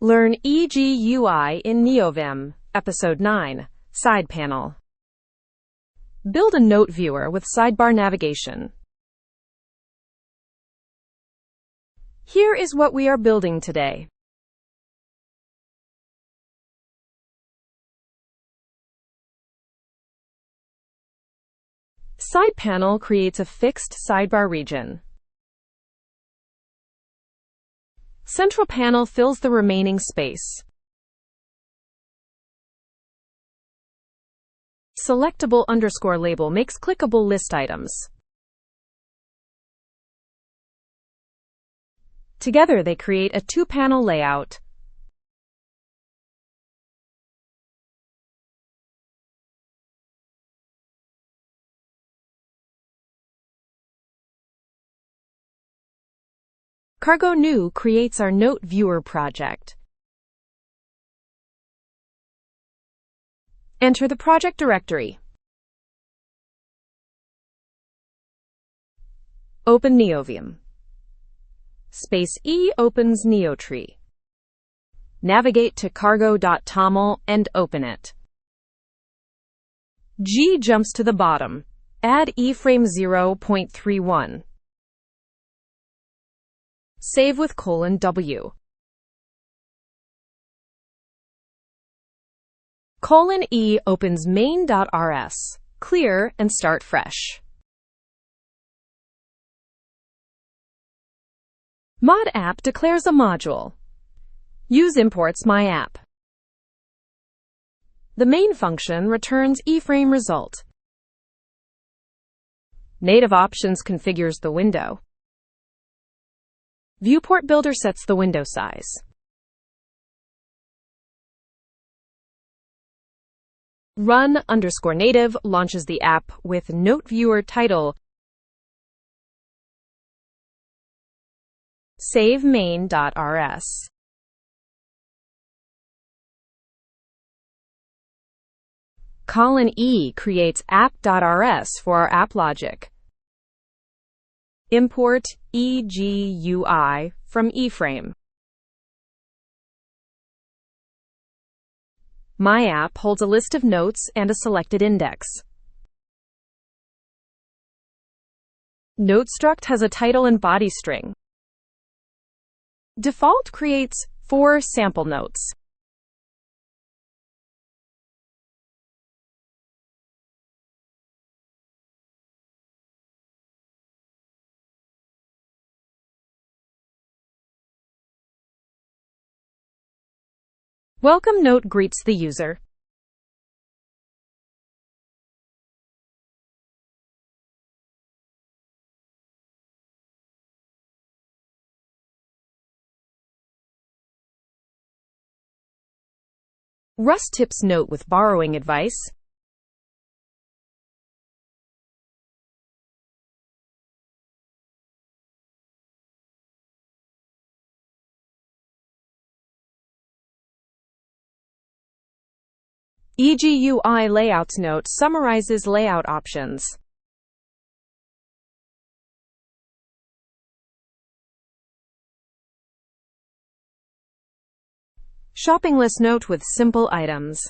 Learn egui in Neovim, Episode 9, SidePanel. Build a note viewer with sidebar navigation. Here is what we are building today. SidePanel creates a fixed sidebar region. CentralPanel fills the remaining space. Selectable underscore label makes clickable list items. Together they create a two-panel layout. Cargo New creates our Note Viewer project. Enter the project directory. Open Neovim. Space E opens NeoTree. Navigate to cargo.toml and open it. G jumps to the bottom. Add iframe 0.31. Save with :W. :E opens main.rs. Clear and start fresh. Mod app declares a module. Use imports myapp. The main function returns iframe result. Native options configures the window. Viewport Builder sets the window size. Run_native launches the app with Note Viewer title. Save main.rs. :E creates app.rs for our app logic. Import egui from iframe. MyApp holds a list of notes and a selected index. NoteStruct has a title and body string. Default creates 4 sample notes. Welcome note greets the user. Rust tips note with borrowing advice. egui layouts note summarizes layout options. Shopping list note with simple items.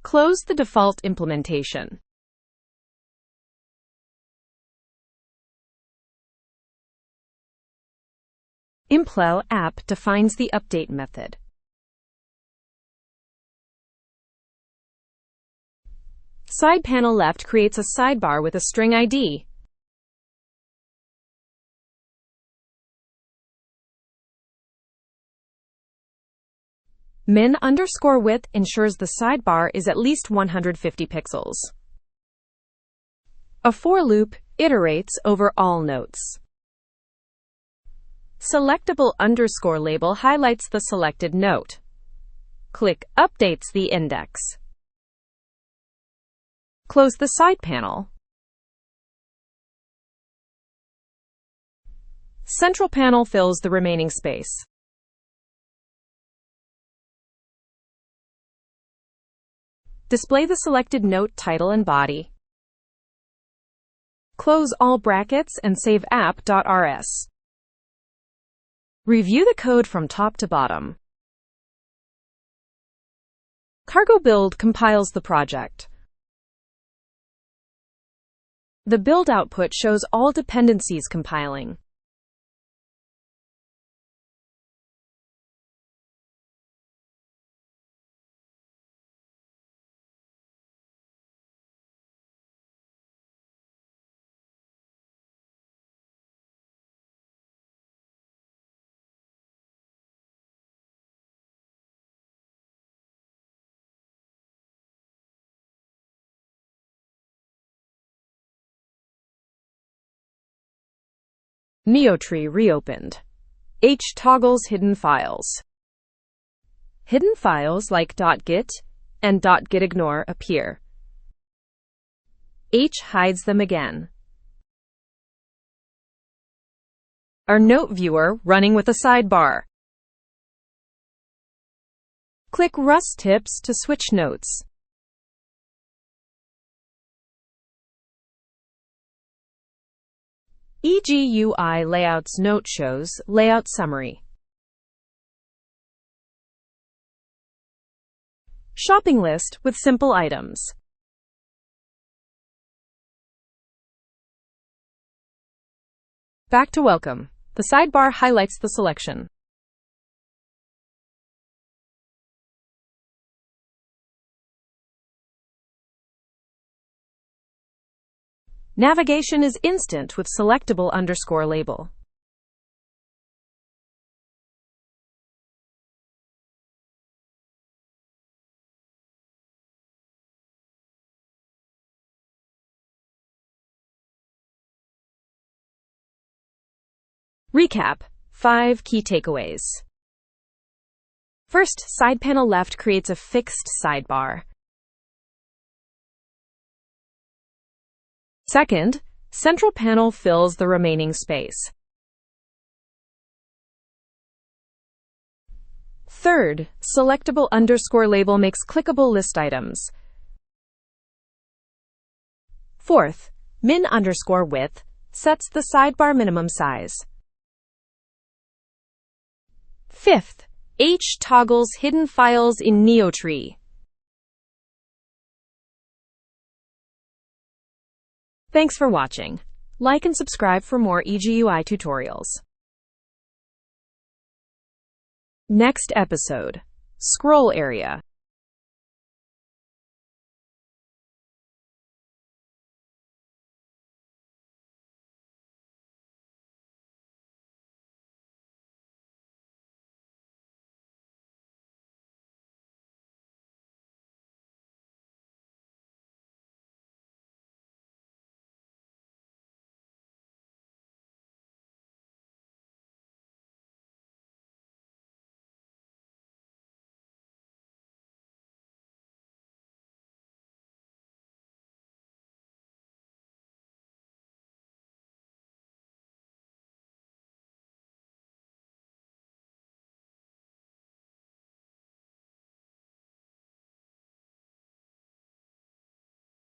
Close the default implementation. Impl app defines the update method. SidePanel left creates a sidebar with a string ID. Min_width ensures the sidebar is at least 150 pixels. A for loop iterates over all notes. Selectable underscore label highlights the selected note. Click updates the index. Close the SidePanel. CentralPanel fills the remaining space. Display the selected note title and body. Close all brackets and save app.rs. Review the code from top to bottom. Cargo build compiles the project. The build output shows all dependencies compiling. NeoTree reopened. H toggles hidden files. Hidden files like .git and .gitignore appear. H hides them again. Our note viewer running with a sidebar. Click Rust tips to switch notes. EGUI layouts note shows layout summary. Shopping list with simple items. Back to welcome. The sidebar highlights the selection. Navigation is instant with selectable underscore label. Recap: 5 key takeaways. First, SidePanel left creates a fixed sidebar. Second, CentralPanel fills the remaining space. Third, selectable underscore label makes clickable list items. Fourth, min underscore width sets the sidebar minimum size. Fifth, H toggles hidden files in NeoTree. Thanks for watching. Like and subscribe for more EGUI tutorials. Next episode: Scroll area.